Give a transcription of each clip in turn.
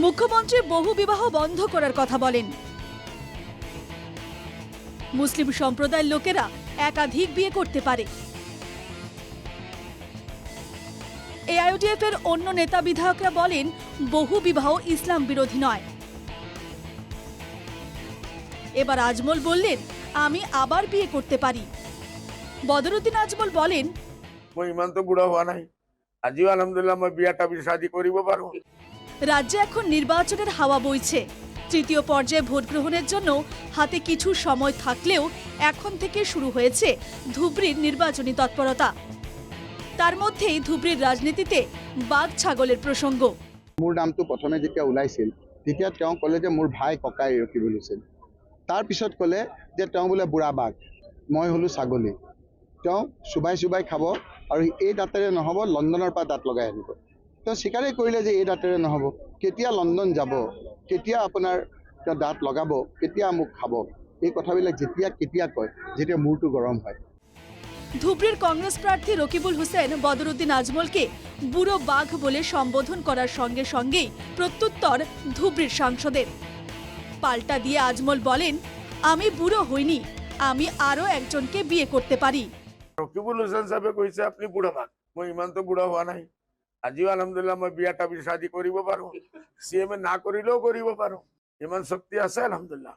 মুখ্যমন্ত্রী বহু বিবাহ বন্ধ করার কথা বলেন। মুসলিম সম্প্রদায়ের লোকেরা একাধিক বিয়ে করতে পারে। এআইইউডিএফ এর অন্য নেতা বিধায়করা বলেন বহু বিবাহ ইসলাম বিরোধী নয়। এবার আজমল বললেন আমি আবার বিয়ে করতে পারি। বদরুদ্দিন আজমল বলেন মই ইমান তো বুড়া হওয়া নাই, আজিও আলহামদুলিল্লাহ মই বিয়াটা শাদি করিব পারো। রাজ্যে এখন নির্বাচনের হাওয়া বইছে। তৃতীয় পর্যায়ে ভোট গ্রহণের জন্য হাতে কিছু সময় থাকলেও এখন থেকে শুরু হয়েছে ধুবড়ীর নির্বাচনী তৎপরতা। তার মধ্যেই ধুবড়ীর রাজনীতিতে বাঘ ছাগলের প্রসঙ্গ। মোৰ নামটো প্ৰথমে যেতিয়া ওলাইছিল তেতিয়া তেওঁ ক'লে যে মোৰ ভাই ককাই ৰকিবুল হুছেইন। তাৰ পিছত ক'লে যে তেওঁ বোলে বুঢ়া বাঘ, মই হ'লো ছাগলী। তেওঁ চুবাই চুবাই খাব আৰু এই দাঁতেৰে নহ'ব, লণ্ডনৰ পৰা দাঁত লগাই আনিব। তেওঁ স্বীকাৰেই কৰিলে যে এই দাঁতেৰে নহ'ব। কেতিয়া লণ্ডন যাব, কেতিয়া আপোনাৰ তেওঁ দাঁত লগাব, কেতিয়া মোক খাব, এই কথাবিলাক যেতিয়া কেতিয়া কয় যেতিয়া মূৰটো গৰম হয়। ধুবড়ীর কংগ্রেস প্রার্থী রকিবুল হুসেন বদরুদ্দিন আজমলকে বুড়ো বাঘ বলে সম্বোধন করার সঙ্গে সঙ্গেই প্রত্যুত্তর ধুবড়ীর সাংসদের। পাল্টা দিয়ে আজমল বলেন আমি বুড়ো হইনি, আমি আরো একজনকে বিয়ে করতে পারি। রকিবুল হুসেন সাহেবে কইছে আপনি বুড়া বাঘ, মই ইমান তো বুড়া হওয়া নাই, আজিও আলহামদুলিল্লাহ মই বিয়াটা শাদি করিব পারো। সিএমএ না করিলেও করিব পারো, ইমান শক্তি আছে আলহামদুলিল্লাহ।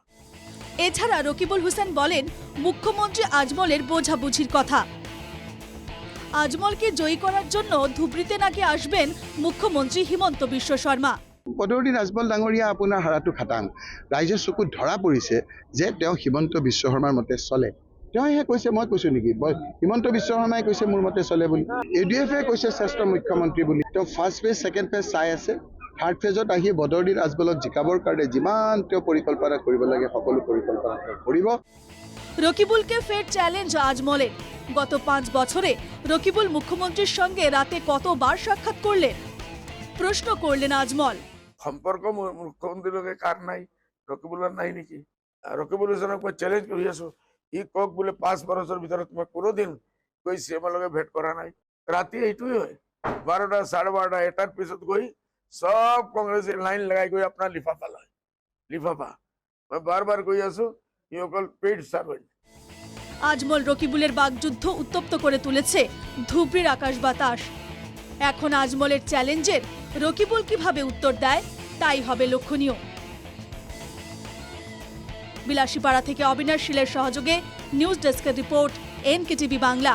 এছাড়া রকিবুল হুসেন বলেন মুখ্যমন্ত্রী আজমলের বোঝাবুঝির কথা। আজমলকে জয়ী করার জন্য ধুবড়ীতে নাকি আসবেন মুখ্যমন্ত্রী হিমন্ত বিশ্ব শর্মা। বদৰুদ্দিন আজমল ডাঙৰীয়া আপোনাৰ হাৰাটো খাটাং। ৰাইজৰ চকুত ধৰা পৰিছে যে তেওঁ হিমন্ত বিশ্ব শৰ্মাৰ মতে চলে। তেওঁহে কৈছে, মই কৈছোঁ নেকি? হিমন্ত বিশ্ব শৰ্মাই কৈছে মোৰ মতে চলে বুলি। ইউডিএফে কৈছে শ্ৰেষ্ঠ মুখ্যমন্ত্ৰী বুলি। তেওঁ ফাৰ্ষ্ট ফেজ ছেকেণ্ড ফেজ চাই আছে। থাৰ্ড ফেজত আহি বদৰুদ্দিন আজমলক জিকাবৰ কাৰণে যিমান তেওঁ পৰিকল্পনা কৰিব লাগে সকলো পৰিকল্পনা কৰিব। রকিবুলকে ফের চ্যালেঞ্জ আজমলের। গত 5 বছরে রকিবুল মুখ্যমন্ত্রীর সঙ্গে রাতে কতবার সাক্ষাৎ করলেন প্রশ্ন করলেন আজমল। সম্পর্ক মুখ্যমন্ত্রীর লগে কার নাই, রকিবুলের নাই নাকি? রকিবুল হুসেনক মই চ্যালেঞ্জ কৰি আছো, ই কক বোলে 5 বছৰৰ ভিতৰত মই কোনোদিন গৈ সিএমৰ লগে ভেট কৰা নাই। ৰাতি এইটোই হয়, 12টা 12:30 এটাৰ পিছত গৈ সব কংগ্রেসের লাইন লাগাই গৈ আপনার লিফাফা লয়। লিফাফা মই বারবার কই আছো, ই অকল পেইড সার্ভেন্ট। আজমল রকিবুলের বাগযুদ্ধ উত্তপ্ত করে তুলেছে ধুবড়ীর আকাশ বাতাস। এখন আজমলের চ্যালেঞ্জের রকিবুল কিভাবে উত্তর দেয় তাই হবে লক্ষণীয়। বিলাসীপাড়া থেকে অবিনাশ শীলের সহযোগে নিউজ ডেস্কের রিপোর্ট, এনকেটিভি বাংলা।